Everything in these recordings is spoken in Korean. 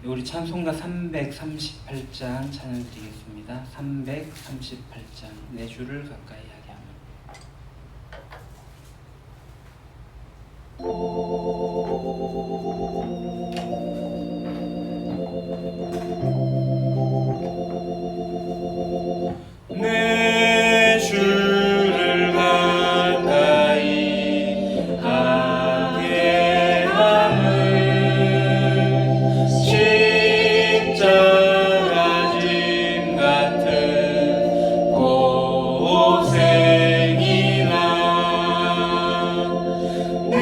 우리 찬송가 338장 찬양 드리겠습니다. 338장 내 주를 가까이 하게 하면. 내 주를 가까이 하게 함은 십자가 짐 같은 고생이나 내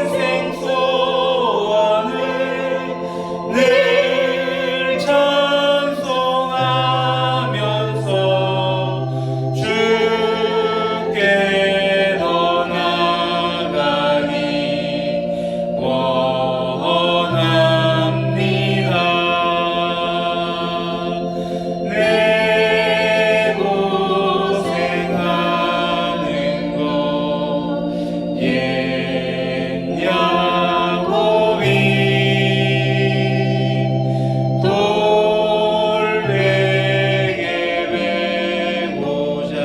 인생 소원을 늘 찬송하면서 주께 더 나아가기 원합니다. 내 고생하는 것 옛 야곱이 돌베개 메고자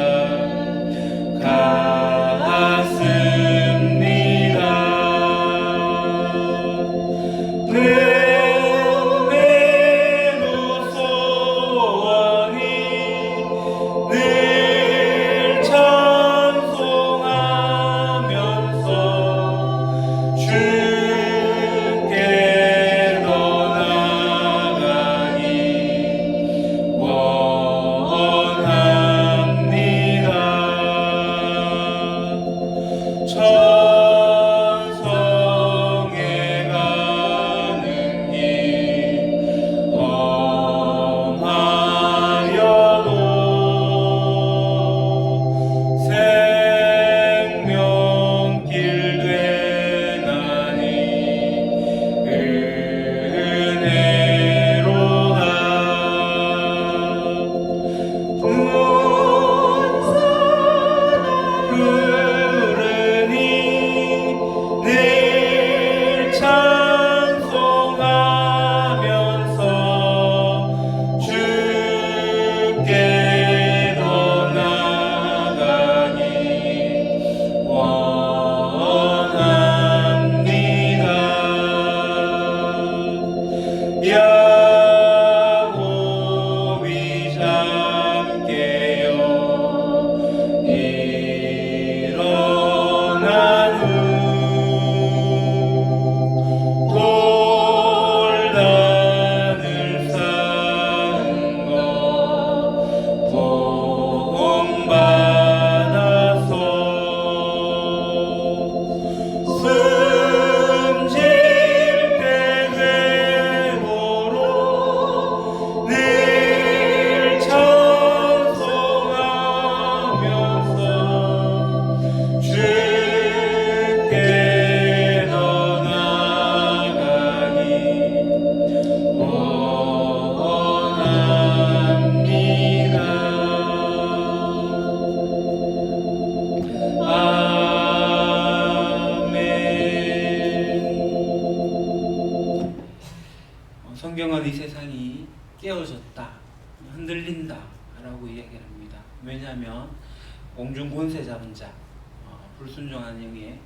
갔습니다. 내 메루 소원이 늘 찬송하면서 주께 더 나아가기 원합니다. 천성에 가는 길 험하여도 생명길 되나니 은혜로다. 흐르니 늘 찬송하면서 주께 더 나아가기 원합니다. 야곱이 잠깨어 일어난 후 돌단을 쌓은 것 보응받아서 숨질 때 외로로 늘 찬송하면서 주께 더 나아가기 원합니다. 아멘. 성경은 이 세상이 깨어졌다, 흔들린다 라고 이야기를 합니다. 왜냐하면 공중 권세 잡은 자, 불순종한 영의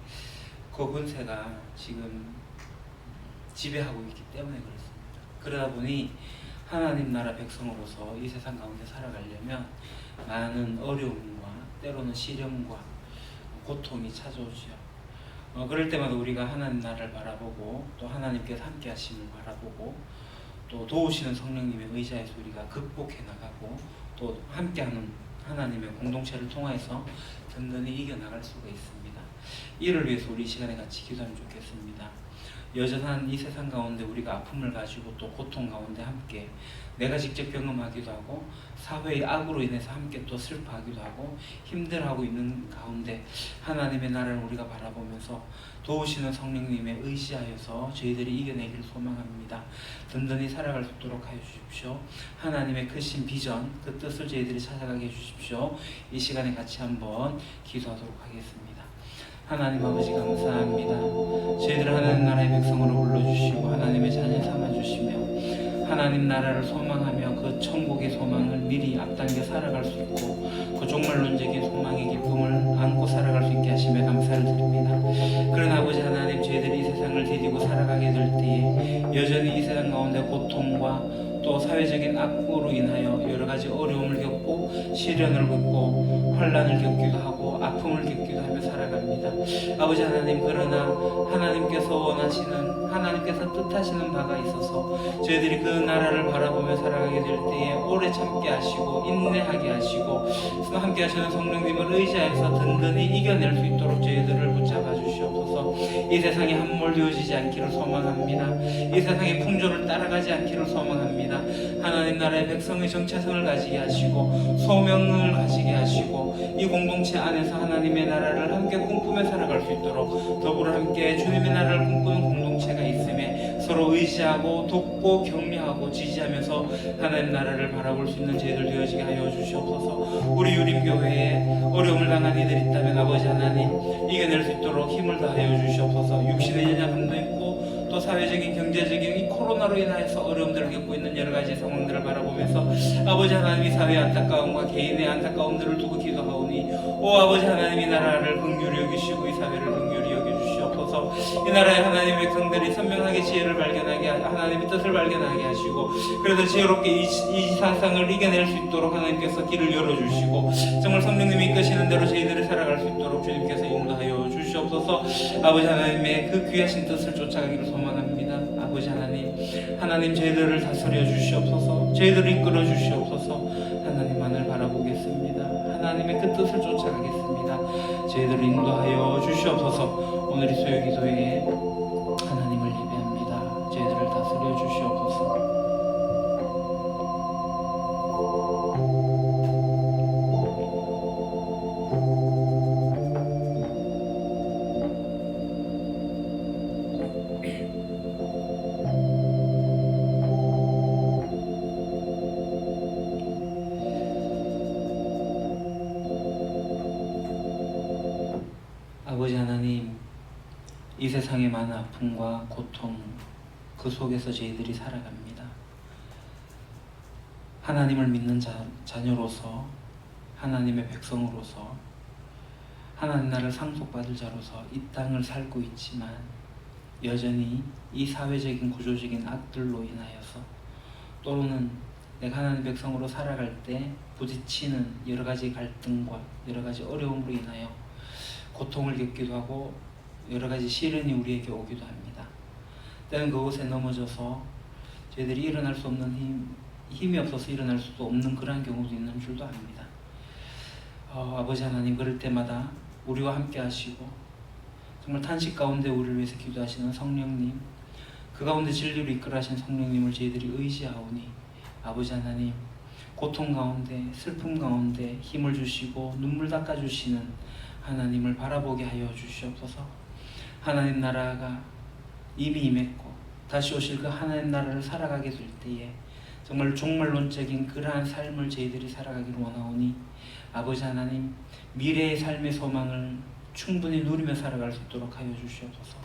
그 권세가 지금 지배하고 있기 때문에 그렇습니다. 그러다 보니 하나님 나라 백성으로서 이 세상 가운데 살아가려면 많은 어려움과 때로는 시련과 고통이 찾아오죠. 그럴 때마다 우리가 하나님 나라를 바라보고 또 하나님께서 함께 하심을 바라보고 또 도우시는 성령님의 의지에서 우리가 극복해 나가고 또 함께하는 하나님의 공동체를 통해서 든든히 이겨나갈 수가 있습니다. 이를 위해서 우리 이 시간에 같이 기도하면 좋겠습니다. 여전한 이 세상 가운데 우리가 아픔을 가지고 또 고통 가운데 함께 내가 직접 경험하기도 하고 사회의 악으로 인해서 함께 또 슬퍼하기도 하고 힘들어하고 있는 가운데 하나님의 나라를 우리가 바라보면서 도우시는 성령님의 의지하여서 저희들이 이겨내기를 소망합니다. 든든히 살아갈 수 있도록 하여 주십시오. 하나님의 크신 비전, 그 뜻을 저희들이 찾아가게 해주십시오. 이 시간에 같이 한번 기도하도록 하겠습니다. 하나님 아버지 감사합니다. 저희들 하나님 나라의 백성으로 불러주시고 하나님의 자녀 삼아주시며 하나님 나라를 소망하며 그 천국의 소망을 미리 앞당겨 살아갈 수 있고 그 종말론적인 소망의 기쁨을 안고 살아갈 수 있게 하시며 감사를 드립니다. 그러나 아버지 하나님 저희들이 이 세상을 디디고 살아가게 될 때에 여전히 이 세상 가운데 고통과 또 사회적인 악으로 인하여 여러 가지 어려움을 겪고 시련을 겪고 환난을 겪기도 하고 아픔을 겪기도 하며 살아갑니다. 아버지 하나님 그러나 하나님께서 원하시는 하나님께서 뜻하시는 바가 있어서 저희들이 그 나라를 바라보며 살아가게 될 때에 오래 참게 하시고 인내하게 하시고 함께 하시는 성령님을 의지하여서 든든히 이겨낼 수 있도록 저희들을 붙잡아 주시옵소서. 이 세상에 함몰되어지지 않기를 소망합니다. 이 세상의 풍조를 따라가지 않기를 소망합니다. 하나님 나라의 백성의 정체성을 가지게 하시고 소명을 가지게 하시고 이 공동체 안에서 하나님의 나라를 함께 꿈꾸며 살아갈 수 있도록 더불어 함께 주님의 나라를 꿈꾸는 공동체가 있음에 서로 의지하고 돕고 격려하고 지지하면서 하나님 나라를 바라볼 수 있는 저희들 되어지게 하여 주시옵소서. 우리 유림교회에 어려움을 당한 이들이 있다면 아버지 하나님 이겨낼 수 있도록 힘을 다하여 주시옵소서. 육신의 연약함도 있고 또 사회적인 경제적인 이 코로나로 인하여서 어려움들을 겪고 있는 여러 가지 상황들을 바라보면서 아버지 하나님 이 사회의 안타까움과 개인의 안타까움들을 두고 기도하오니 오 아버지 하나님 이 나라를 긍휼히 여기시고 이 사회를 긍휼히 여겨주시옵소서. 이 나라의 하나님의 백성들이 선명하게 지혜를 발견하게 하나님의 뜻을 발견하게 하시고 그래서 지혜롭게 이 사상을 이겨낼 수 있도록 하나님께서 길을 열어주시고 정말 성령님이 이끄시는 대로 저희들이 살아갈 수 있도록 주님께서 인도하여 주시옵소서. 아버지 하나님의 그 귀하신 뜻을 쫓아가기를 소망합니다. 아버지 하나님 저희들을 다스려 주시옵소서. 저희들을 이끌어 주시옵소서. 하나님만을 바라보겠습니다. 하나님의 그 뜻을 쫓아가겠습니다. 저희들을 인도하여 주시옵소서. 오늘 이 소요기도에 하나님을 예배합니다. 저희들을 다스려 주시옵소서. 아버지 하나님, 이 세상의 많은 아픔과 고통 그 속에서 저희들이 살아갑니다. 하나님을 믿는 자녀로서 하나님의 백성으로서 하나님 나라를 상속받을 자로서 이 땅을 살고 있지만 여전히 이 사회적인 구조적인 악들로 인하여서 또는 내가 하나님 백성으로 살아갈 때 부딪히는 여러 가지 갈등과 여러 가지 어려움으로 인하여 고통을 겪기도 하고 여러 가지 시련이 우리에게 오기도 합니다. 때는 그곳에 넘어져서 저희들이 일어날 수 없는 힘이 없어서 일어날 수도 없는 그러한 경우도 있는 줄도 압니다. 아버지 하나님 그럴 때마다 우리와 함께 하시고 정말 탄식 가운데 우리를 위해서 기도하시는 성령님 그 가운데 진리로 이끌어 하신 성령님을 저희들이 의지하오니 아버지 하나님 고통 가운데 슬픔 가운데 힘을 주시고 눈물 닦아주시는 하나님을 바라보게 하여 주시옵소서. 하나님 나라가 이미 임했고 다시 오실 그 하나님 나라를 살아가게 될 때에 정말 종말론적인 그러한 삶을 저희들이 살아가기를 원하오니 아버지 하나님 미래의 삶의 소망을 충분히 누리며 살아갈 수 있도록 하여 주시옵소서.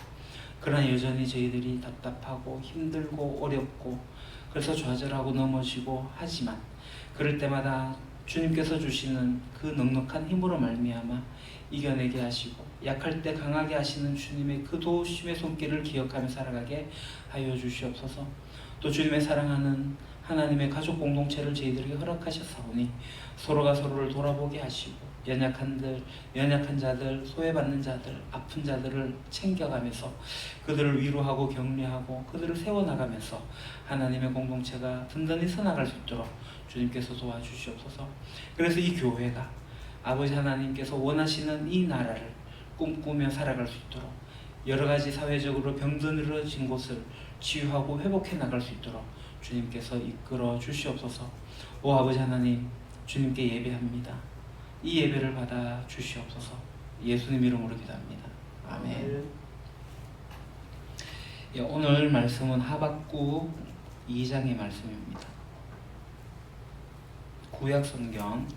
그러나 여전히 저희들이 답답하고 힘들고 어렵고 그래서 좌절하고 넘어지고 하지만 그럴 때마다 주님께서 주시는 그 넉넉한 힘으로 말미암아 이겨내게 하시고 약할 때 강하게 하시는 주님의 그 도우심의 손길을 기억하며 살아가게 하여 주시옵소서. 또 주님의 사랑하는 하나님의 가족 공동체를 저희들에게 허락하셨사오니 서로가 서로를 돌아보게 하시고 연약한 자들, 소외받는 자들, 아픈 자들을 챙겨가면서 그들을 위로하고 격려하고 그들을 세워나가면서 하나님의 공동체가 든든히 서나갈 수 있도록 주님께서 도와주시옵소서. 그래서 이 교회가 아버지 하나님께서 원하시는 이 나라를 꿈꾸며 살아갈 수 있도록 여러 가지 사회적으로 병들어진 곳을 치유하고 회복해 나갈 수 있도록 주님께서 이끌어 주시옵소서. 오 아버지 하나님, 주님께 예배합니다. 이 예배를 받아 주시옵소서. 예수님 이름으로 기도합니다. 아멘. 예, 오늘 말씀은 하박국 2장의 말씀입니다. 구약 성경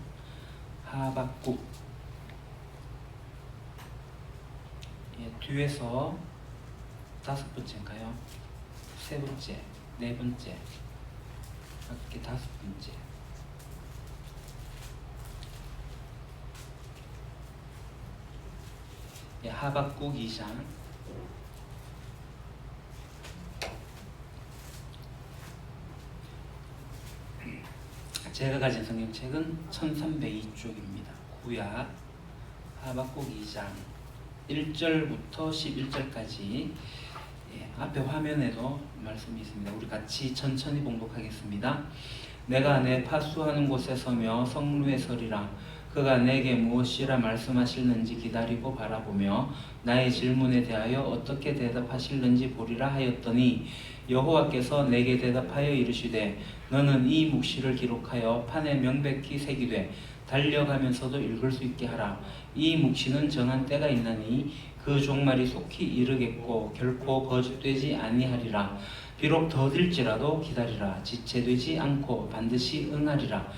하박국, 예, 뒤에서 5번째인가요? 3번째, 4번째, 이렇게 5번째. 예, 하박국 2장 제가 가진 성경책은 1302쪽입니다. 구약 하박국 2장 1절부터 11절까지. 예, 앞에 화면에도 말씀이 있습니다. 우리 같이 천천히 봉독하겠습니다. 내가 내 파수하는 곳에 서며 성루에 서리라. 그가 내게 무엇이라 말씀하실는지 기다리고 바라보며 나의 질문에 대하여 어떻게 대답하실는지 보리라 하였더니 여호와께서 내게 대답하여 이르시되 너는 이 묵시를 기록하여 판에 명백히 새기되 달려가면서도 읽을 수 있게 하라. 이 묵시는 정한 때가 있나니 그 종말이 속히 이르겠고 결코 거짓되지 아니하리라. 비록 더딜지라도 기다리라. 지체되지 않고 반드시 응하리라.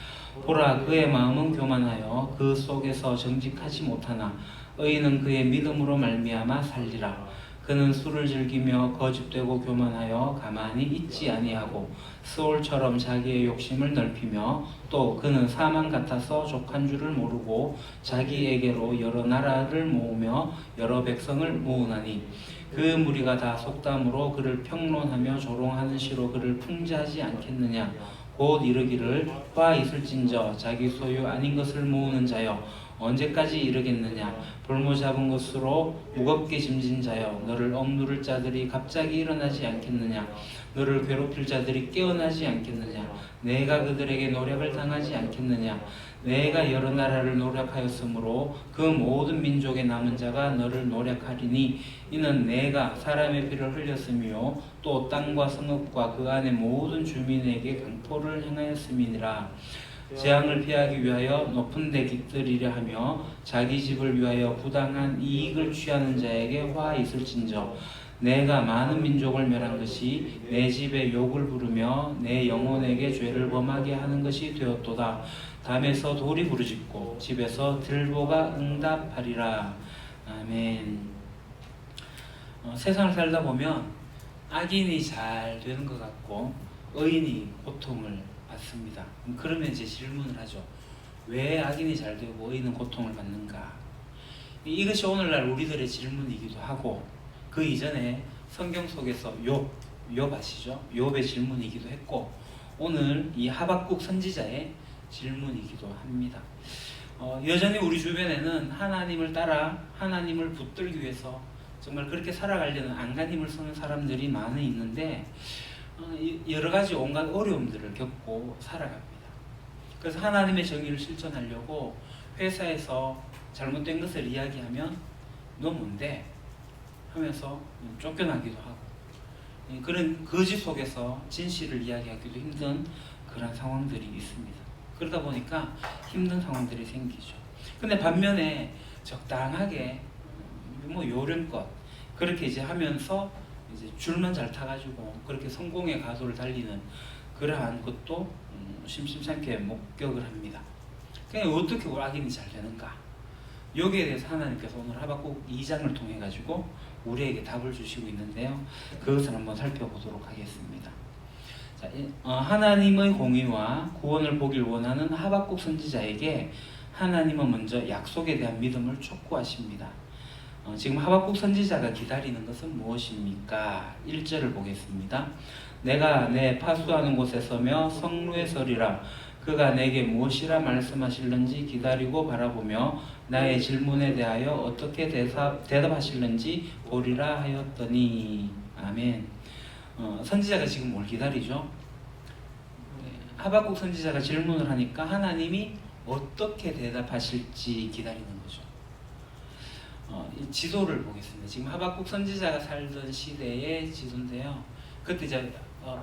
보라, 그의 마음은 교만하여 그 속에서 정직하지 못하나 의인은 그의 믿음으로 말미암아 살리라. 그는 술을 즐기며 거짓되고 교만하여 가만히 있지 아니하고 스올처럼 자기의 욕심을 넓히며 또 그는 사망 같아서 족한 줄을 모르고 자기에게로 여러 나라를 모으며 여러 백성을 모으나니 그 무리가 다 속담으로 그를 평론하며 조롱하는 시로 그를 풍자하지 않겠느냐. 곧 이르기를 화 있을진저 자기 소유 아닌 것을 모으는 자여 언제까지 이르겠느냐. 볼모 잡은 것으로 무겁게 짐진 자여 너를 억누를 자들이 갑자기 일어나지 않겠느냐. 너를 괴롭힐 자들이 깨어나지 않겠느냐. 내가 그들에게 노력을 당하지 않겠느냐. 내가 여러 나라를 노력하였으므로 그 모든 민족의 남은 자가 너를 노력하리니 이는 내가 사람의 피를 흘렸으며 또 땅과 성읍과 그 안의 모든 주민에게 강포를 행하였음이니라. 재앙을 피하기 위하여 높은 데 깃들이려 하며 자기 집을 위하여 부당한 이익을 취하는 자에게 화 있을진저 내가 많은 민족을 멸한 것이 내 집에 욕을 부르며 내 영혼에게 죄를 범하게 하는 것이 되었도다. 담에서 돌이 부르짖고 집에서 들보가 응답하리라. 아멘. 세상을 살다 보면 악인이 잘 되는 것 같고 의인이 고통을 받습니다. 그러면 이제 질문을 하죠. 왜 악인이 잘 되고 의인은 고통을 받는가? 이것이 오늘날 우리들의 질문이기도 하고 그 이전에 성경 속에서 욥 아시죠? 욥의 질문이기도 했고 오늘 이 하박국 선지자의 질문이기도 합니다. 여전히 우리 주변에는 하나님을 따라 하나님을 붙들기 위해서 정말 그렇게 살아가려는 안간힘을 쓰는 사람들이 많이 있는데 여러 가지 온갖 어려움들을 겪고 살아갑니다. 그래서 하나님의 정의를 실천하려고 회사에서 잘못된 것을 이야기하면 너 뭔데? 하면서 쫓겨나기도 하고 그런 거짓 속에서 진실을 이야기하기도 힘든 그런 상황들이 있습니다. 그러다 보니까 힘든 상황들이 생기죠. 근데 반면에 적당하게 요령껏 그렇게 이제 하면서 이제 줄만 잘 타가지고 그렇게 성공의 가도를 달리는 그러한 것도 심심찮게 목격을 합니다. 그냥 어떻게 악인이 잘 되는가? 여기에 대해서 하나님께서 오늘 하박국 2장을 통해 가지고 우리에게 답을 주시고 있는데요. 그것을 한번 살펴보도록 하겠습니다. 자, 하나님의 공의와 구원을 보길 원하는 하박국 선지자에게 하나님은 먼저 약속에 대한 믿음을 촉구하십니다. 지금 하박국 선지자가 기다리는 것은 무엇입니까? 1절을 보겠습니다. 내가 내 파수하는 곳에 서며 성루에 서리라. 그가 내게 무엇이라 말씀하실는지 기다리고 바라보며 나의 질문에 대하여 어떻게 대답하실는지 보리라 하였더니. 아멘. 선지자가 지금 뭘 기다리죠? 하박국 선지자가 질문을 하니까 하나님이 어떻게 대답하실지 기다리는 거죠. 이 지도를 보겠습니다. 지금 하박국 선지자가 살던 시대의 지도인데요. 그때 이제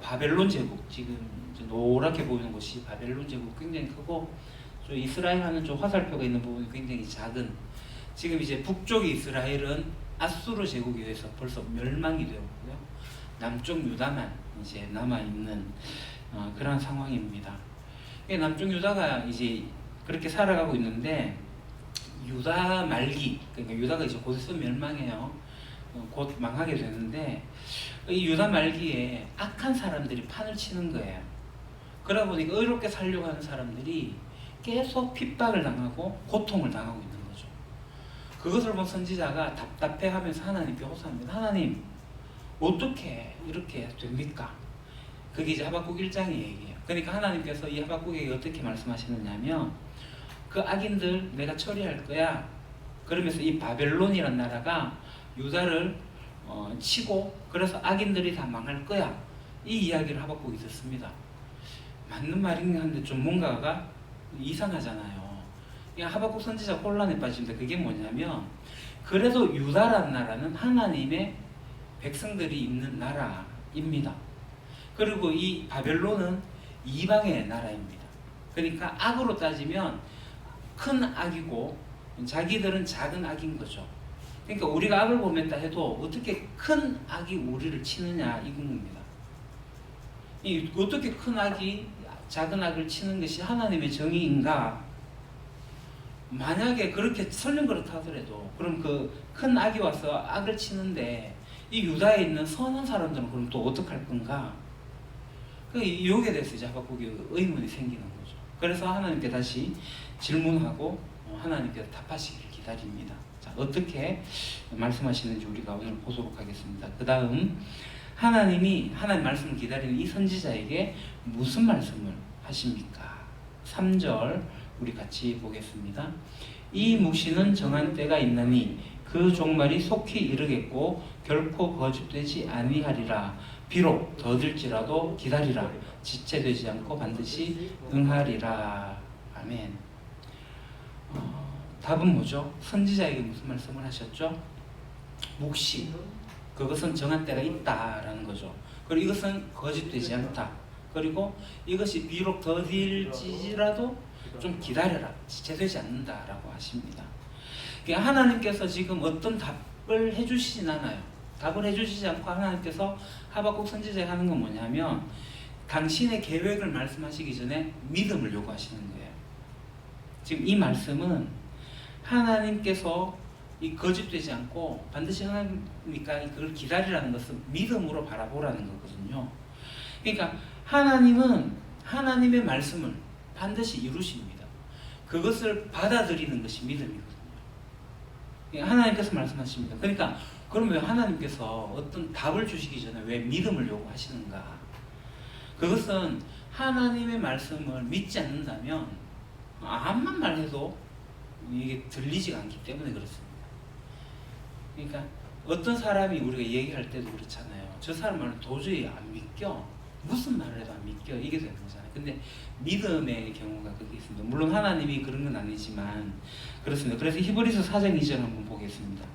바벨론 제국, 지금 이제 노랗게 보이는 곳이 바벨론 제국 굉장히 크고, 저 이스라엘 하는 저 화살표가 있는 부분이 굉장히 작은, 지금 이제 북쪽 이스라엘은 아수르 제국에 의해서 벌써 멸망이 되었고요. 남쪽 유다만 이제 남아 있는 그런 상황입니다. 남쪽 유다가 이제 그렇게 살아가고 있는데, 유다 말기, 그러니까 유다가 이제 곧 있으면 멸망해요. 곧 망하게 되는데, 이 유다 말기에 악한 사람들이 판을 치는 거예요. 그러다 보니까 의롭게 살려고 하는 사람들이 계속 핍박을 당하고 고통을 당하고 있는 거죠. 그것을 본 선지자가 답답해하면서 하나님께 호소합니다. 하나님, 어떻게 이렇게 됩니까? 그게 이제 하박국 1장의 얘기예요. 그러니까 하나님께서 이 하박국에게 어떻게 말씀하시느냐면, 그 악인들 내가 처리할 거야. 그러면서 이 바벨론이란 나라가 유다를 치고, 그래서 악인들이 다 망할 거야. 이 이야기를 하박국이 듣습니다. 맞는 말인가 한데 좀 뭔가가 이상하잖아요. 하박국 선지자 혼란에 빠집니다. 그게 뭐냐면, 그래도 유다란 나라는 하나님의 백성들이 있는 나라입니다. 그리고 이 바벨론은 이방의 나라입니다. 그러니까 악으로 따지면 큰 악이고 자기들은 작은 악인 거죠. 그러니까 우리가 악을 범했다 해도 어떻게 큰 악이 우리를 치느냐, 이겁니다. 어떻게 큰 악이 작은 악을 치는 것이 하나님의 정의인가? 만약에 그렇게 설령 그렇다 하더라도, 그럼 그 큰 악이 와서 악을 치는데 이 유다에 있는 선한 사람들은 그럼 또 어떡할 건가? 여기에 대해서 이제 하박국이 의문이 생기는 거죠. 그래서 하나님께 다시 질문하고 하나님께서 답하시기를 기다립니다. 자, 어떻게 말씀하시는지 우리가 오늘 보도록 하겠습니다. 그 다음 하나님 말씀을 기다리는 이 선지자에게 무슨 말씀을 하십니까? 3절 우리 같이 보겠습니다. 이 묵시는 정한 때가 있나니 그 종말이 속히 이르겠고 결코 거짓되지 아니하리라. 비록 더딜지라도 기다리라. 지체되지 않고 반드시 응하리라. 아멘. 답은 뭐죠? 선지자에게 무슨 말씀을 하셨죠? 묵시, 그것은 정한 때가 있다라는 거죠. 그리고 이것은 거짓되지 않다. 그리고 이것이 비록 더딜지라도 좀 기다려라. 지체되지 않는다라고 하십니다. 그러니까 하나님께서 지금 어떤 답을 해주시진 않아요. 답을 해주시지 않고 하나님께서 하박국 선지자에 하는 건 뭐냐면, 당신의 계획을 말씀하시기 전에 믿음을 요구하시는 거예요. 지금 이 말씀은 하나님께서 이 거짓되지 않고 반드시 하나님이니까 그걸 기다리라는 것은 믿음으로 바라보라는 거거든요. 그러니까 하나님은 하나님의 말씀을 반드시 이루십니다. 그것을 받아들이는 것이 믿음이거든요. 하나님께서 말씀하십니다. 그러니까 그럼 왜 하나님께서 어떤 답을 주시기 전에 왜 믿음을 요구하시는가? 그것은 하나님의 말씀을 믿지 않는다면 암만 말해도 이게 들리지가 않기 때문에 그렇습니다. 그러니까 어떤 사람이 우리가 얘기할 때도 그렇잖아요. 저 사람 말은 도저히 안 믿겨. 무슨 말을 해도 안 믿겨. 이게 되는 거잖아요. 근데 믿음의 경우가 그게 있습니다. 물론 하나님이 그런 건 아니지만 그렇습니다. 그래서 히브리서 4장 2절 한번 보겠습니다.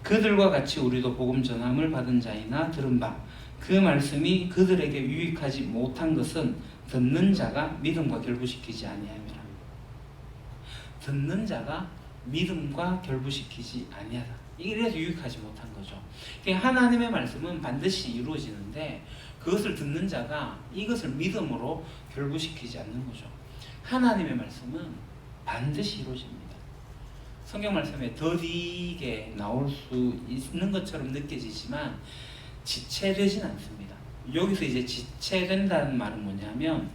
그들과 같이 우리도 복음 전함을 받은 자이나 들은 바 그 말씀이 그들에게 유익하지 못한 것은 듣는 자가 믿음과 결부시키지 아니함이라. 듣는 자가 믿음과 결부시키지 아니하다. 이래서 유익하지 못한 거죠. 하나님의 말씀은 반드시 이루어지는데 그것을 듣는 자가 이것을 믿음으로 결부시키지 않는 거죠. 하나님의 말씀은 반드시 이루어집니다. 성경 말씀에 더디게 나올 수 있는 것처럼 느껴지지만 지체되진 않습니다. 여기서 이제 지체된다는 말은 뭐냐면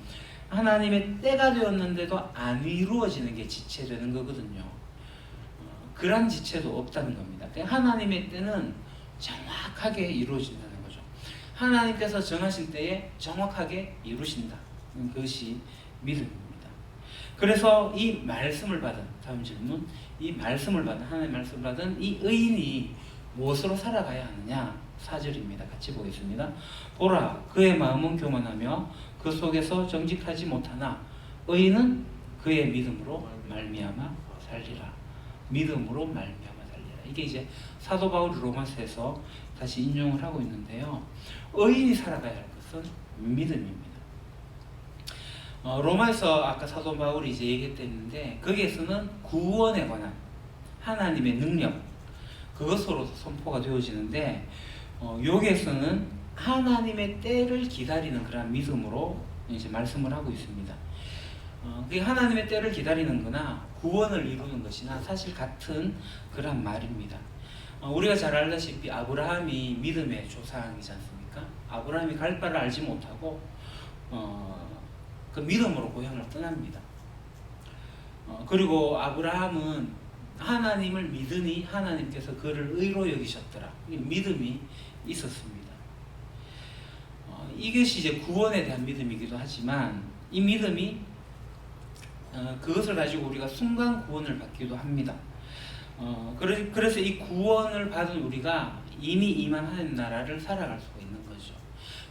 하나님의 때가 되었는데도 안 이루어지는 게 지체되는 거거든요. 그런 지체도 없다는 겁니다. 하나님의 때는 정확하게 이루어진다는 거죠. 하나님께서 정하신 때에 정확하게 이루신다. 그것이 믿음입니다. 그래서 이 말씀을 받은, 다음 질문, 이 말씀을 받은, 하나님의 말씀을 받은 이 의인이 무엇으로 살아가야 하느냐? 4절입니다. 같이 보겠습니다. 보라, 그의 마음은 교만하며 그 속에서 정직하지 못하나 의인은 그의 믿음으로 말미암아 살리라. 믿음으로 말미암아 살리라. 이게 이제 사도 바울이 로마서에서 다시 인용을 하고 있는데요. 의인이 살아가야 할 것은 믿음입니다. 로마에서 아까 사도 바울이 이제 얘기했는데 거기에서는 구원에 관한 하나님의 능력 그것으로 선포가 되어지는데 여기에서는 하나님의 때를 기다리는 그런 믿음으로 이제 말씀을 하고 있습니다. 그게 하나님의 때를 기다리는 거나 구원을 이루는 것이나 사실 같은 그런 말입니다. 우리가 잘 알다시피 아브라함이 믿음의 조상이지 않습니까? 아브라함이 갈 바를 알지 못하고 그 믿음으로 고향을 떠납니다. 그리고 아브라함은 하나님을 믿으니 하나님께서 그를 의로 여기셨더라. 믿음이 있었습니다. 이것이 이제 구원에 대한 믿음이기도 하지만 이 믿음이 그것을 가지고 우리가 순간 구원을 받기도 합니다. 그래서 이 구원을 받은 우리가 이미 임한 하나님 나라를 살아갈 수가 있는 거죠.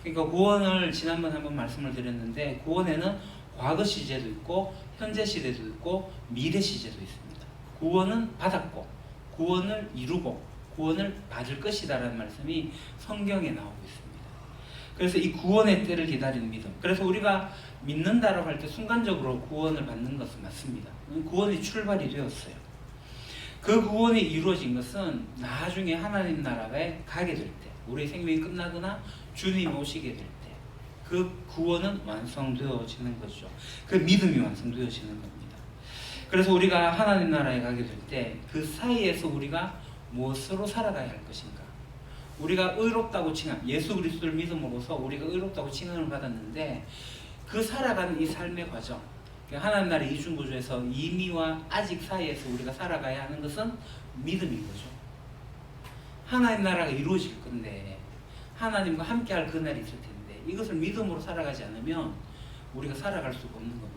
그러니까 구원을 지난번 한번 말씀을 드렸는데 구원에는 과거 시제도 있고 현재 시제도 있고 미래 시제도 있습니다. 구원은 받았고 구원을 이루고 구원을 받을 것이다라는 말씀이 성경에 나오고 있습니다. 그래서 이 구원의 때를 기다리는 믿음. 그래서 우리가 믿는다라고 할 때 순간적으로 구원을 받는 것은 맞습니다. 구원이 출발이 되었어요. 그 구원이 이루어진 것은 나중에 하나님 나라에 가게 될 때, 우리의 생명이 끝나거나 주님이 오시게 될 때, 그 구원은 완성되어지는 거죠. 그 믿음이 완성되어지는 겁니다. 그래서 우리가 하나님 나라에 가게 될 때, 그 사이에서 우리가 무엇으로 살아가야 할 것인가? 우리가 의롭다고 칭함, 예수 그리스도를 믿음으로써 우리가 의롭다고 칭함을 받았는데 그 살아가는 이 삶의 과정, 하나님 나라의 이중구조에서 이미와 아직 사이에서 우리가 살아가야 하는 것은 믿음인 거죠. 하나님 나라가 이루어질 건데 하나님과 함께할 그날이 있을 텐데 이것을 믿음으로 살아가지 않으면 우리가 살아갈 수가 없는 겁니다.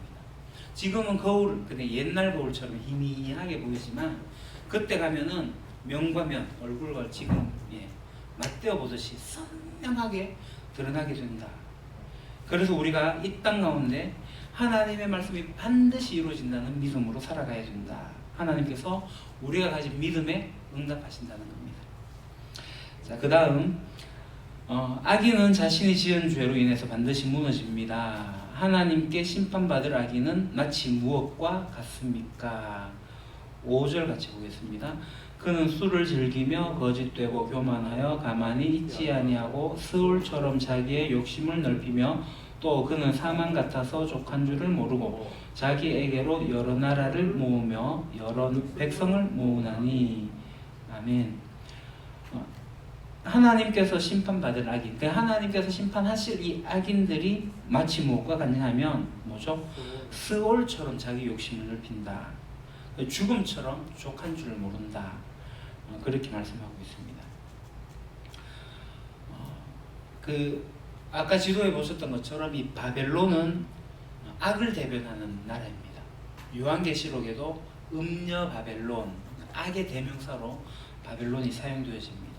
지금은 거울, 근데 옛날 거울처럼 희미하게 보이지만 그때 가면은 명과 면, 얼굴과 지금 맞대어 보듯이 선명하게 드러나게 된다. 그래서 우리가 이 땅 가운데 하나님의 말씀이 반드시 이루어진다는 믿음으로 살아가야 된다. 하나님께서 우리가 가진 믿음에 응답하신다는 겁니다. 자, 그 다음 악인은 자신이 지은 죄로 인해서 반드시 무너집니다. 하나님께 심판받을 악인은 마치 무엇과 같습니까? 5절 같이 보겠습니다. 그는 술을 즐기며 거짓되고 교만하여 가만히 있지 아니하고 스울처럼 자기의 욕심을 넓히며 또 그는 사망 같아서 족한 줄을 모르고 자기에게로 여러 나라를 모으며 여러 백성을 모으나니. 아멘. 하나님께서 심판받을 악인, 하나님께서 심판하실 이 악인들이 마치 무엇과 같냐면 뭐죠? 스올처럼 자기 욕심을 넓힌다. 죽음처럼 족한 줄을 모른다. 그렇게 말씀하고 있습니다. 아까 지도에 보셨던 것처럼 이 바벨론은 악을 대변하는 나라입니다. 요한계시록에도 음녀 바벨론, 악의 대명사로 바벨론이 사용되어집니다.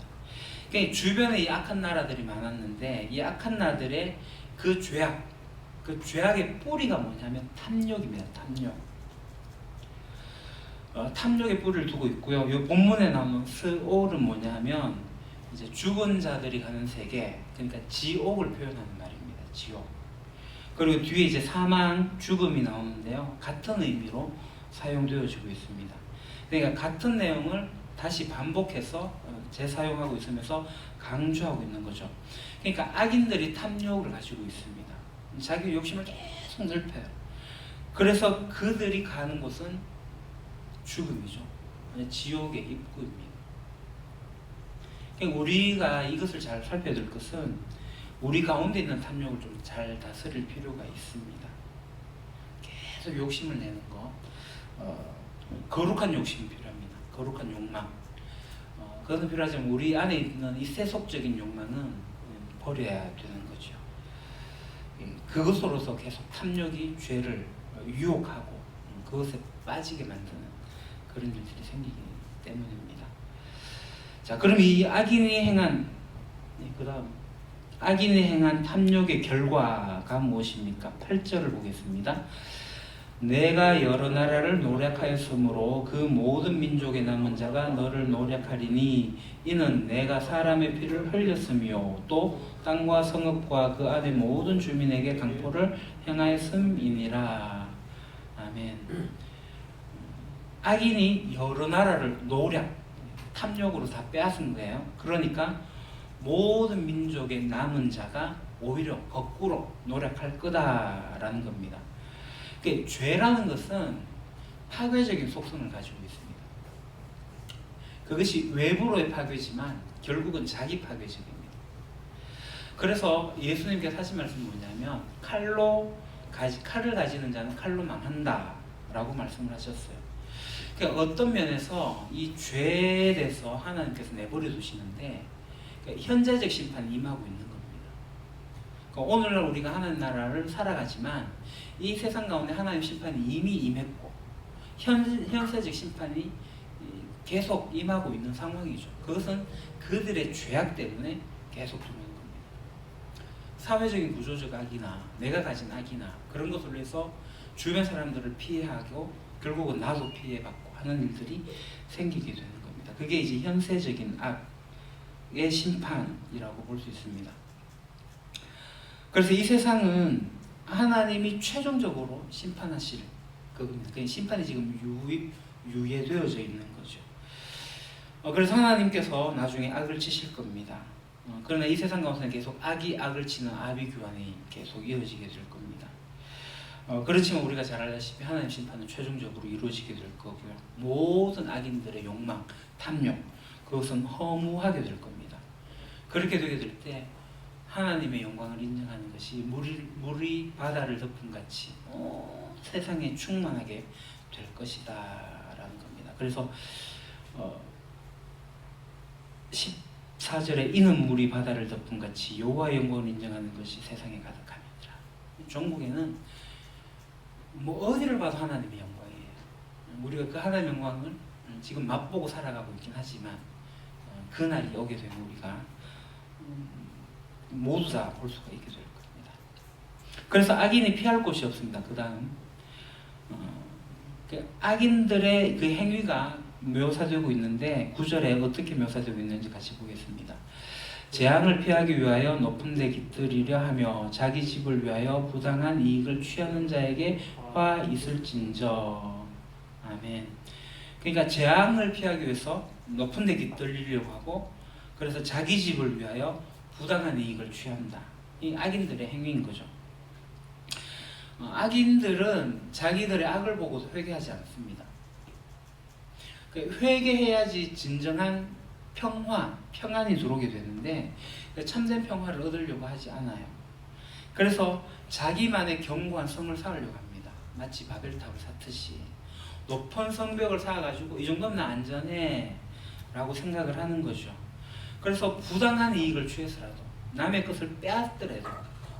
그러니까 주변에 이 악한 나라들이 많았는데 이 악한 나라들의 그 죄악의 뿌리가 뭐냐면 탐욕입니다. 탐욕의 뿌리를 두고 있고요. 이 본문에 나오는 스올은 뭐냐면 이제 죽은 자들이 가는 세계, 그러니까 지옥을 표현하는 말입니다. 지옥. 그리고 뒤에 이제 사망, 죽음이 나오는데요. 같은 의미로 사용되어지고 있습니다. 그러니까 같은 내용을 다시 반복해서 재사용하고 있으면서 강조하고 있는 거죠. 그러니까 악인들이 탐욕을 가지고 있습니다. 자기 욕심을 계속 넓혀요. 그래서 그들이 가는 곳은 죽음이죠. 지옥의 입구입니다. 그러니까 우리가 이것을 잘 살펴야 될 것은 우리 가운데 있는 탐욕을 좀 잘 다스릴 필요가 있습니다. 계속 욕심을 내는 거, 거룩한 욕심이 필요합니다. 거룩한 욕망. 그것은 필요하지만 우리 안에 있는 이 세속적인 욕망은 버려야 되는 거죠. 그것으로서 계속 탐욕이 죄를 유혹하고 그것에 빠지게 만드는 그런 일들이 생기기 때문입니다. 자, 그럼 이 악인이 행한 악인이 행한 탐욕의 결과가 무엇입니까? 8절을 보겠습니다. 내가 여러 나라를 노력하였으므로 그 모든 민족의 남은 자가 너를 노력하리니 이는 내가 사람의 피를 흘렸으며 또 땅과 성읍과 그 안의 모든 주민에게 강포를 행하였음이니라. 아멘. 악인이 여러 나라를 노력, 탐욕으로 다 빼앗은 거예요. 그러니까 모든 민족의 남은 자가 오히려 거꾸로 노력할 거다라는 겁니다. 그러니까 죄라는 것은 파괴적인 속성을 가지고 있습니다. 그것이 외부로의 파괴지만 결국은 자기 파괴적입니다. 그래서 예수님께서 하신 말씀이 뭐냐면 칼을 가지는 자는 칼로 망한다 라고 말씀을 하셨어요. 그러니까 어떤 면에서 이 죄에 대해서 하나님께서 내버려 두시는데 그러니까 현재적 심판이 임하고 있는 겁니다. 그러니까 오늘날 우리가 하나님 나라를 살아가지만 이 세상 가운데 하나님 심판이 이미 임했고 현세적 심판이 계속 임하고 있는 상황이죠. 그것은 그들의 죄악 때문에 계속 들어오는 겁니다. 사회적인 구조적 악이나 내가 가진 악이나 그런 것으로 해서 주변 사람들을 피해하고 결국은 나도 피해받고 하는 일들이 생기게 되는 겁니다. 그게 이제 현세적인 악의 심판이라고 볼 수 있습니다. 그래서 이 세상은 하나님이 최종적으로 심판하실 그겁니다. 그 심판이 지금 유예되어져 있는 거죠. 그래서 하나님께서 나중에 악을 치실 겁니다. 그러나 이 세상 가운데는 계속 악이 악을 치는 아비규환이 계속 이어지게 될 겁니다. 그렇지만 우리가 잘 알다시피 하나님 심판은 최종적으로 이루어지게 될 거고요. 모든 악인들의 욕망, 탐욕, 그것은 허무하게 될 겁니다. 그렇게 되게 될 때 하나님의 영광을 인정하는 것이 물이 바다를 덮은 같이 세상에 충만하게 될 것이다 라는 겁니다. 그래서 14절에 이는 물이 바다를 덮은 같이 여호와의 영광을 인정하는 것이 세상에 가득함이니라. 종국에는 뭐 어디를 봐도 하나님의 영광이에요. 우리가 그 하나님의 영광을 지금 맛보고 살아가고 있긴 하지만 그날이 오게 되면 우리가 모두 다 볼 수가 있게 될 겁니다. 그래서 악인이 피할 곳이 없습니다. 그 다음 악인들의 그 행위가 묘사되고 있는데 9절에 어떻게 묘사되고 있는지 같이 보겠습니다. 재앙을 피하기 위하여 높은 데 깃들이려 하며 자기 집을 위하여 부당한 이익을 취하는 자에게 화 있을진저. 아멘. 그러니까 재앙을 피하기 위해서 높은 데 깃들리려고 하고 그래서 자기 집을 위하여 부당한 이익을 취한다. 이 악인들의 행위인 거죠. 악인들은 자기들의 악을 보고도 회개하지 않습니다. 회개해야지 진정한 평안이 들어오게 되는데 참된 평화를 얻으려고 하지 않아요. 그래서 자기만의 견고한 성을 쌓으려고 합니다. 마치 바벨탑을 쌓듯이 높은 성벽을 쌓아가지고 이 정도면 나 안전해 라고 생각을 하는 거죠. 그래서 부당한 이익을 취해서라도 남의 것을 빼앗더라도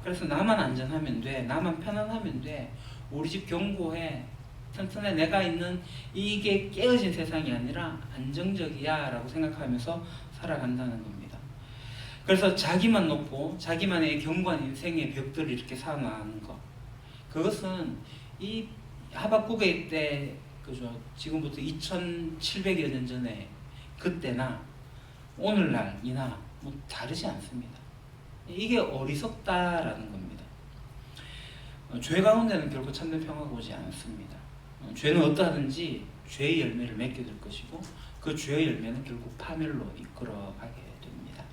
그래서 나만 안전하면 돼, 나만 편안하면 돼, 우리 집 견고해, 튼튼해, 내가 있는 이게 깨어진 세상이 아니라 안정적이야 라고 생각하면서 살아간다는 겁니다. 그래서 자기만 놓고 자기만의 견고한 인생의 벽들을 이렇게 쌓아나가는 것, 그것은 이 하박국의 때 그죠, 지금부터 2700여 년 전에 그때나 오늘날이나 뭐 다르지 않습니다. 이게 어리석다라는 겁니다. 죄 가운데는 결코 참된 평화가 오지 않습니다. 죄는 어떠하든지 죄의 열매를 맺게 될 것이고 그 죄의 열매는 결국 파멸로 이끌어가게 됩니다.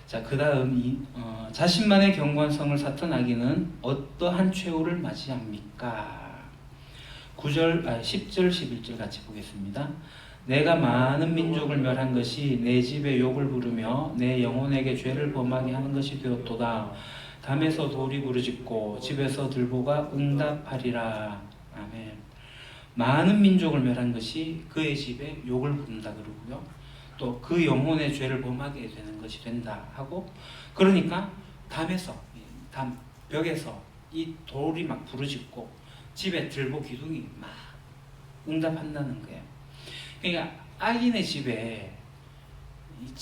자, 그 다음 자신만의 견고한 성을 쌓던 악인은 어떠한 최후를 맞이합니까? 10절 11절 같이 보겠습니다. 내가 많은 민족을 멸한 것이 내 집에 욕을 부르며 내 영혼에게 죄를 범하게 하는 것이 되었도다. 담에서 돌이 부르짖고 집에서 들보가 응답하리라. 아멘. 많은 민족을 멸한 것이 그의 집에 욕을 부른다 그러고요. 또 그 영혼의 죄를 범하게 되는 것이 된다 하고, 그러니까 벽에서 이 돌이 막 부르짖고 집에 들보 기둥이 막 응답한다는 거예요. 그러니까 악인의 집에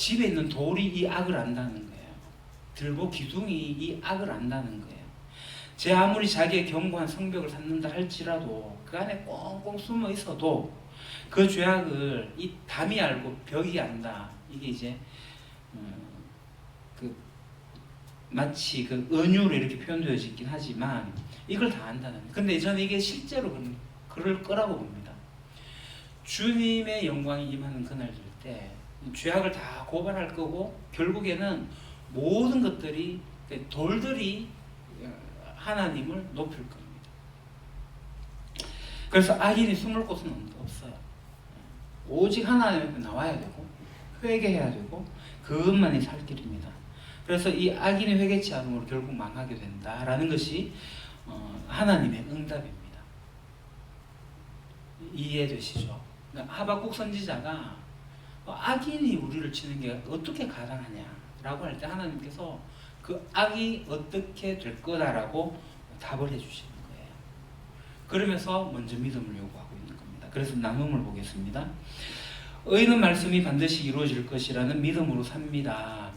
있는 돌이 이 악을 안다는 거예요. 들보 기둥이 이 악을 안다는 거예요. 제 아무리 자기의 견고한 성벽을 쌓는다 할지라도 그 안에 꽁꽁 숨어 있어도 그 죄악을 이 담이 알고 벽이 안다. 이게 이제 그 마치 그 은유로 이렇게 표현되어져 있긴 하지만 이걸 다 안다는. 근데 저는 이게 실제로 그럴 거라고 봅니다. 주님의 영광이 임하는 그날 때 죄악을 다 고발할 거고 결국에는 모든 것들이 돌들이 하나님을 높일 겁니다. 그래서 악인이 숨을 곳은 없어요. 오직 하나님 앞에 나와야 되고 회개해야 되고 그것만이 살 길입니다. 그래서 이 악인이 회개치 않음으로 결국 망하게 된다라는 것이 하나님의 응답입니다. 이해되시죠? 하박국 선지자가 악인이 우리를 치는 게 어떻게 가능하냐라고 할 때 하나님께서 그 악이 어떻게 될 거다라고 답을 해주시는 거예요. 그러면서 먼저 믿음을 요구하고 있는 겁니다. 그래서 나눔을 보겠습니다. 의인은 말씀이 반드시 이루어질 것이라는 믿음으로 삽니다.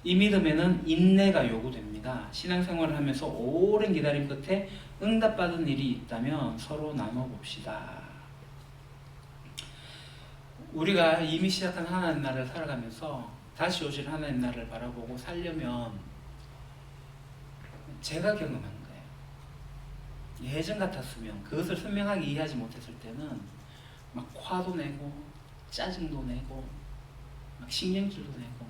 이 믿음에는 인내가 요구됩니다. 신앙생활을 하면서 오랜 기다림 끝에 응답받은 일이 있다면 서로 나눠봅시다. 우리가 이미 시작한 하나님 나라를 살아가면서 다시 오실 하나님 나라를 바라보고 살려면 제가 경험한 거예요. 예전 같았으면 그것을 선명하게 이해하지 못했을 때는 막 화도 내고 짜증도 내고 막 신경질도 내고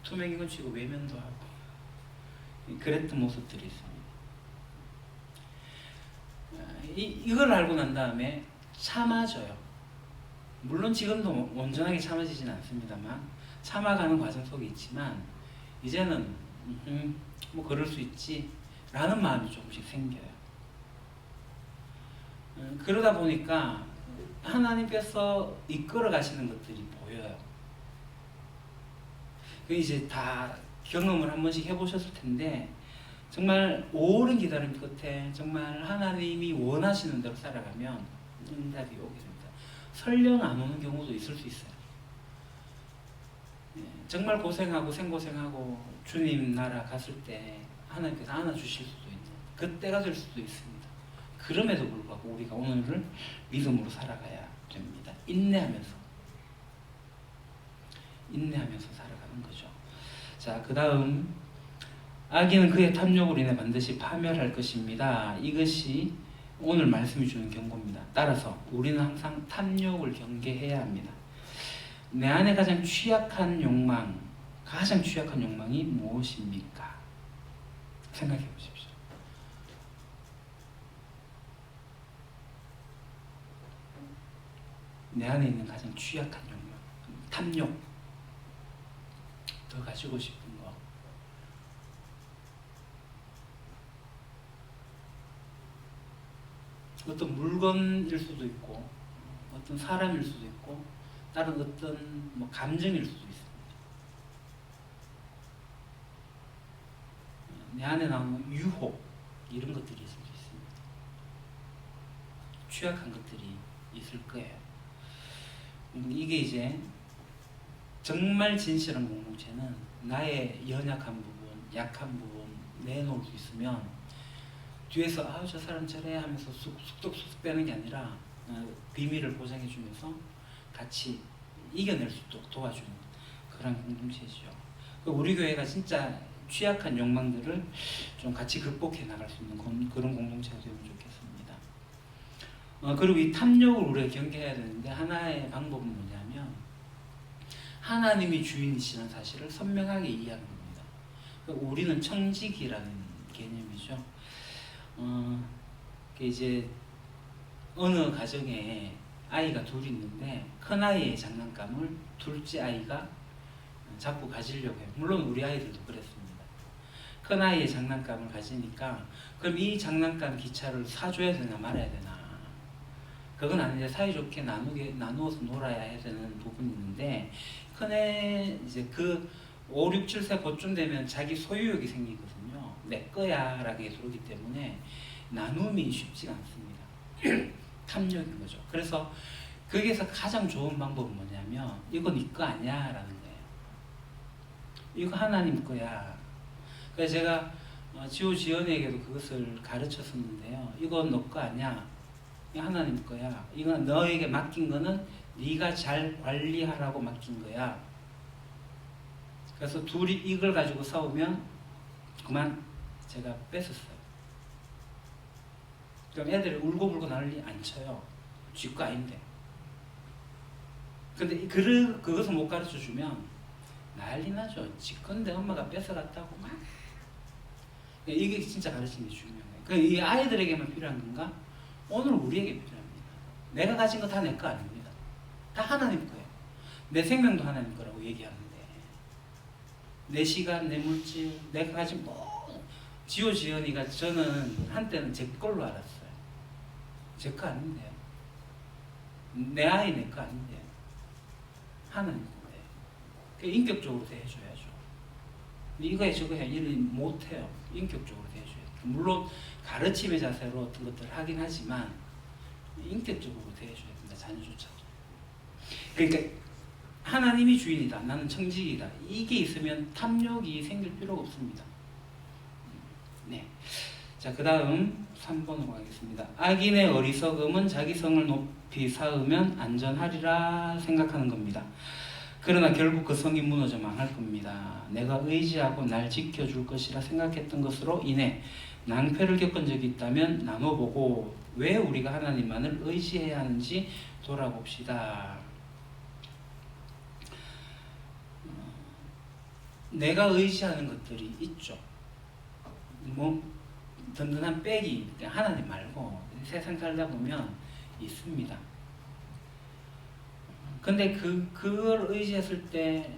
투명이건 치고 외면도 하고 그랬던 모습들이 있습니다. 이걸 알고 난 다음에 참아져요. 물론 지금도 온전하게 참아지진 않습니다만 참아가는 과정 속에 있지만 이제는 뭐 그럴 수 있지 라는 마음이 조금씩 생겨요. 그러다 보니까 하나님께서 이끌어 가시는 것들이 보여요. 이제 다 경험을 한 번씩 해보셨을 텐데 정말 오랜 기다림 끝에 정말 하나님이 원하시는 대로 살아가면 응답이 오게 됩니다. 설령 안 오는 경우도 있을 수 있어요. 정말 고생하고 생고생하고 주님 나라 갔을 때 하나님께서 안아주실 수도 있는 그때가 될 수도 있습니다. 그럼에도 불구하고 우리가 오늘을 믿음으로 살아가야 됩니다. 인내하면서 살아가는 거죠. 자, 그 다음 악인은 그의 탐욕으로 인해 반드시 파멸할 것입니다. 이것이 오늘 말씀이 주는 경고입니다. 따라서 우리는 항상 탐욕을 경계해야 합니다. 내 안에 가장 취약한 욕망이 무엇입니까? 생각해 보십시오. 내 안에 있는 가장 취약한 욕망, 탐욕, 더 가지고 싶은 거. 어떤 물건일 수도 있고, 어떤 사람일 수도 있고, 다른 어떤 뭐 감정일 수도 있습니다. 내 안에 나오는 유혹 이런 것들이 있을 수 있습니다. 취약한 것들이 있을 거예요. 이게 이제 정말 진실한 공동체는 나의 연약한 부분, 약한 부분 내놓을 수 있으면 뒤에서 아, 저 사람 저래 하면서 쑥쑥 빼는 게 아니라 비밀을 보장해 주면서 같이 이겨낼 수 있도록 도와주는 그런 공동체죠. 우리 교회가 진짜 취약한 욕망들을 좀 같이 극복해 나갈 수 있는 그런 공동체가 되면 좋겠습니다. 그리고 이 탐욕을 우리가 경계해야 되는데 하나의 방법은 뭐냐면 하나님이 주인이시는 사실을 선명하게 이해하는 겁니다. 우리는 청지기라는 개념이죠. 이제 어느 가정에 아이가 둘이 있는데 큰 아이의 장난감을 둘째 아이가 자꾸 가지려고 해요. 물론 우리 아이들도 그랬습니다. 큰 아이의 장난감을 가지니까 그럼 이 장난감 기차를 사줘야 되나 말아야 되나, 그건 아닌데 사이좋게 나누어서 놀아야 해야 되는 부분이 있는데 큰애 이제 그 5, 6, 7세 그쯤 되면 자기 소유욕이 생기거든요. 내 거야 라게 들어오기 때문에 나눔이 쉽지가 않습니다. 탐욕인 거죠. 그래서 거기에서 가장 좋은 방법은 뭐냐면 이거 네 거 아니야 라는 거예요. 이거 하나님 거야. 그래서 제가 지오지연에게도 그것을 가르쳤었는데요. 이건 너 거 아니야. 이거 하나님 거야. 이건 너에게 맡긴 거는 네가 잘 관리하라고 맡긴 거야. 그래서 둘이 이걸 가지고 싸우면 그만 제가 뺏었어요. 그럼 애들이 울고불고 난리 안 쳐요. 쥐 거 아닌데. 근데 그것을 못 가르쳐 주면 난리 나죠. 지 건데 엄마가 뺏어갔다고 막. 이게 진짜 가르치는 게 중요해요. 이 아이들에게만 필요한 건가? 오늘 우리에게 필요합니다. 내가 가진 거 다 내 거 아닙니다. 다 하나님 거예요. 내 생명도 하나님 거라고 얘기하는데 내 시간, 내 물질, 내가 가진 지오지연이가 저는 한때는 제 걸로 알았어요. 제 거 아닌데요. 내 아이 내 거 아닌데요. 하나님 건데 인격적으로 대해줘야죠. 이거 해 저거 해 이런 못해요. 인격적으로 대해줘야 돼요. 물론 가르침의 자세로 어떤 것들을 하긴 하지만 인격적으로 대해줘야 된다. 자녀조차도. 그러니까 하나님이 주인이다. 나는 청직이다. 이게 있으면 탐욕이 생길 필요가 없습니다. 네. 자, 그 다음 3번으로 가겠습니다. 악인의 어리석음은 자기 성을 높이 쌓으면 안전하리라 생각하는 겁니다. 그러나 결국 그 성이 무너져 망할 겁니다. 내가 의지하고 날 지켜줄 것이라 생각했던 것으로 인해 낭패를 겪은 적이 있다면 나눠보고 왜 우리가 하나님만을 의지해야 하는지 돌아봅시다. 내가 의지하는 것들이 있죠. 든든한 백이 하나님 말고 세상 살다 보면 있습니다. 근데 그걸 의지했을 때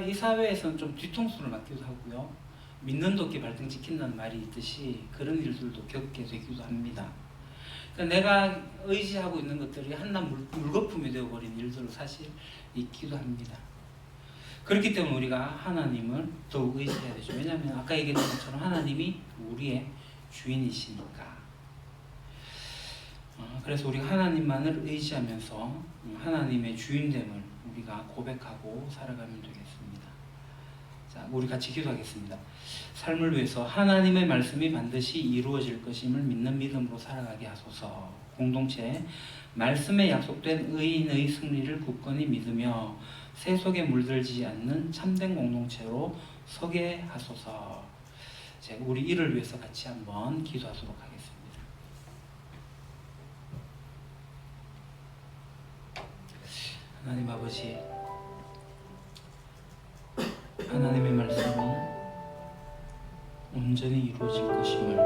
이 사회에서는 좀 뒤통수를 맞기도 하고요. 믿는 도끼 발등 찍힌다는 말이 있듯이 그런 일들도 겪게 되기도 합니다. 그러니까 내가 의지하고 있는 것들이 한낱 물거품이 되어버린 일들도 사실 있기도 합니다. 그렇기 때문에 우리가 하나님을 더욱 의지해야 되죠. 왜냐하면 아까 얘기했던 것처럼 하나님이 우리의 주인이시니까. 그래서 우리가 하나님만을 의지하면서 하나님의 주인됨을 우리가 고백하고 살아가면 되겠습니다. 자, 우리 같이 기도하겠습니다. 삶을 위해서 하나님의 말씀이 반드시 이루어질 것임을 믿는 믿음으로 살아가게 하소서. 공동체 말씀에 약속된 의인의 승리를 굳건히 믿으며 세속에 물들지 않는 참된 공동체로 서게 하소서. 제가 우리 이를 위해서 같이 한번 기도하도록 하겠습니다. 하나님 아버지, 하나님의 말씀이 온전히 이루어질 것임을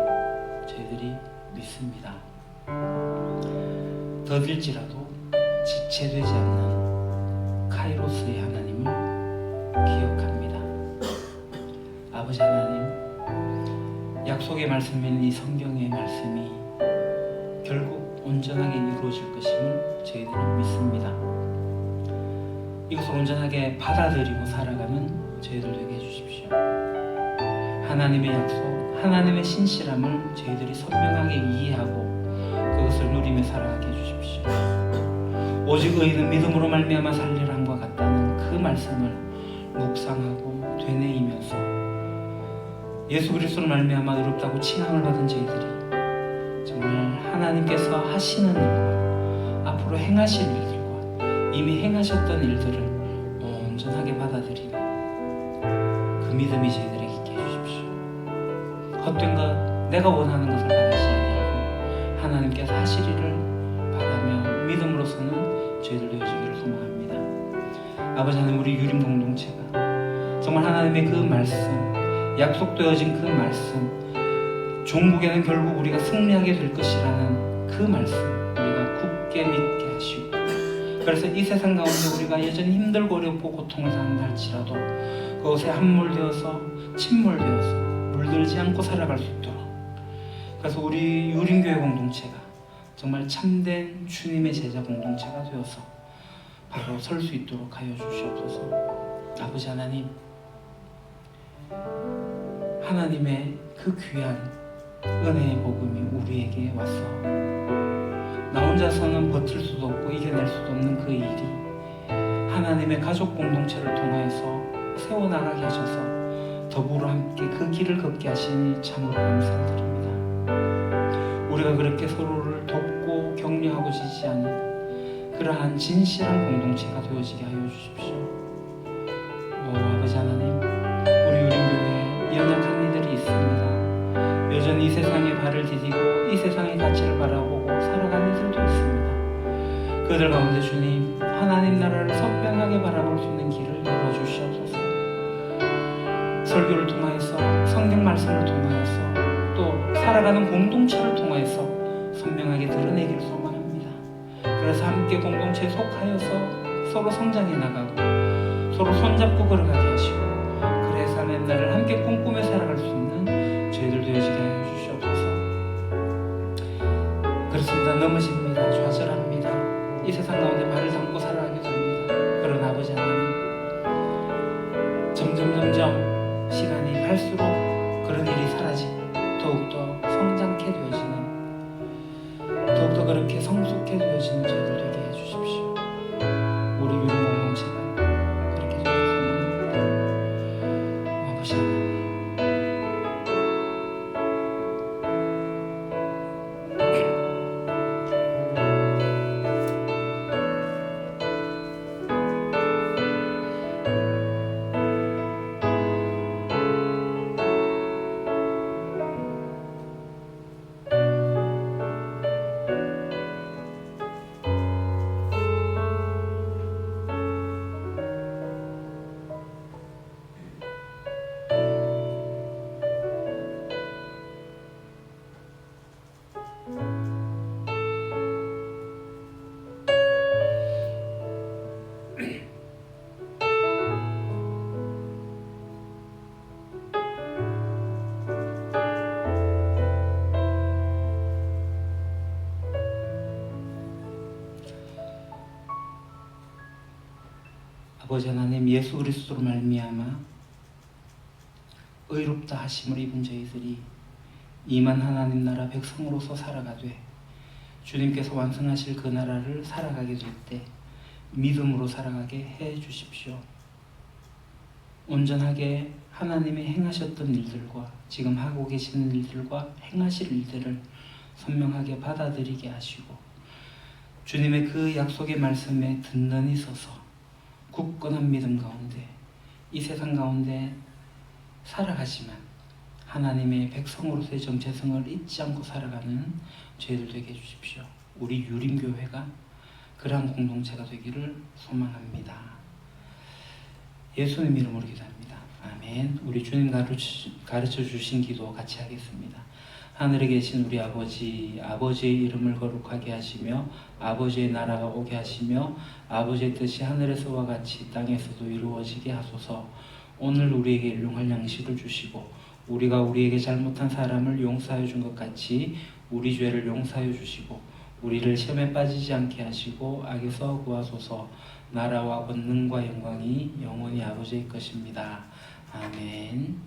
저희들이 믿습니다. 더딜지라도 지체되지 않는 카이로스의 하나님을 기억합니다. 아버지 하나님, 약속의 말씀인 이 성경의 말씀이 결국 온전하게 이루어질 것임을 저희들은 믿습니다. 이것을 온전하게 받아들이고 살아가는 저희들 되게 해주십시오. 하나님의 약속, 하나님의 신실함을 저희들이 선명하게 이해하고 그것을 누리며 살아가게 해주십시오. 오직 의인은 믿음으로 말미암아 살리라 함과 같다는 그 말씀을 묵상하고 되뇌이면서 예수 그리스도로 말미암아 의롭다고 칭함을 받은 저희들이 정말 하나님께서 하시는 일과 앞으로 행하실 일들과 이미 행하셨던 일들을 온전하게 받아들이는 그 믿음이 저희들에게 있게 해주십시오. 헛된 것, 내가 원하는 것을 바라지 아니하고 하나님께서 하실 일을 바라며 믿음으로서는 저희들 되어지기를 소망합니다. 아버지 하나님, 우리 유림 공동체가 정말 하나님의 그 말씀, 약속되어진 그 말씀, 종국에는 결국 우리가 승리하게 될 것이라는 그 말씀 우리가 굳게 믿게 하시고, 그래서 이 세상 가운데 우리가 여전히 힘들고 어렵고 고통을 당한다 할지라도 그것에 함몰되어서 침몰되어서 물들지 않고 살아갈 수 있도록, 그래서 우리 유림교회 공동체가 정말 참된 주님의 제자 공동체가 되어서 바로 설 수 있도록 하여 주시옵소서. 아버지 하나님, 하나님의 그 귀한 은혜의 복음이 우리에게 와서 나 혼자서는 버틸 수도 없고 이겨낼 수도 없는 그 일이 하나님의 가족 공동체를 통하여서 세워나가게 하셔서 더 더불어 함께 그 길을 걷게 하시니 참으로 감사드립니다. 우리가 그렇게 서로를 돕고 격려하고 지지하는 그러한 진실한 공동체가 되어지게 하여 주십시오. 아버지 하나님, 우리 유림교회에 연약한 이들이 있습니다. 여전히 이 세상에 발을 디디고 이 세상의 가치를 바라보고 살아가는 이들도 있습니다. 그들 가운데 주님, 하나님 나라를 선명하게 바라볼 수 있는 길을 열어주시옵소서. 설교를 통하여서, 성경 말씀을 통하여서, 또 살아가는 공동체를 통하여서 선명하게 드러내기를 소망합니다. 그래서 함께 공동체에 속하여서 서로 성장해 나가고 서로 손잡고 걸어가게 하시고 그래 삶의 날을 함께 꿈꾸며 살아갈 수 있는 저희들 되어지게 하여 주시옵소서. 그렇습니다. 넘어집니다. 좌절합니다. 이 세상 가운데 발을 담고 살아가기도 합니다. 그러나 아버지 하나님, 점점 시간이 갈수록 그런 일이 사라지고 더욱더 성장케 되어지는, 더욱더 그렇게 성숙해 되어지는 저희들 되게 해주십시오. 우리 유리 공동체가 그렇게 되길 소망합니다. 아버지 하나님, 아버지 하나님, 예수 그리스도로 말미암아 의롭다 하심을 입은 저희들이 이만 하나님 나라 백성으로서 살아가되 주님께서 완성하실 그 나라를 살아가게 될 때 믿음으로 살아가게 해 주십시오. 온전하게 하나님이 행하셨던 일들과 지금 하고 계시는 일들과 행하실 일들을 선명하게 받아들이게 하시고 주님의 그 약속의 말씀에 든든히 서서 굳건한 믿음 가운데 이 세상 가운데 살아가지만 하나님의 백성으로서의 정체성을 잊지 않고 살아가는 저희들 되게 해주십시오. 우리 유림교회가 그러한 공동체가 되기를 소망합니다. 예수님 이름으로 기도합니다. 아멘. 우리 주님 가르쳐 주신 기도 같이 하겠습니다. 하늘에 계신 우리 아버지, 아버지의 이름을 거룩하게 하시며 아버지의 나라가 오게 하시며 아버지의 뜻이 하늘에서와 같이 땅에서도 이루어지게 하소서. 오늘 우리에게 일용할 양식을 주시고 우리가 우리에게 잘못한 사람을 용서하여 준 것 같이 우리 죄를 용서하여 주시고 우리를 시험에 빠지지 않게 하시고 악에서 구하소서. 나라와 권능과 영광이 영원히 아버지의 것입니다. 아멘.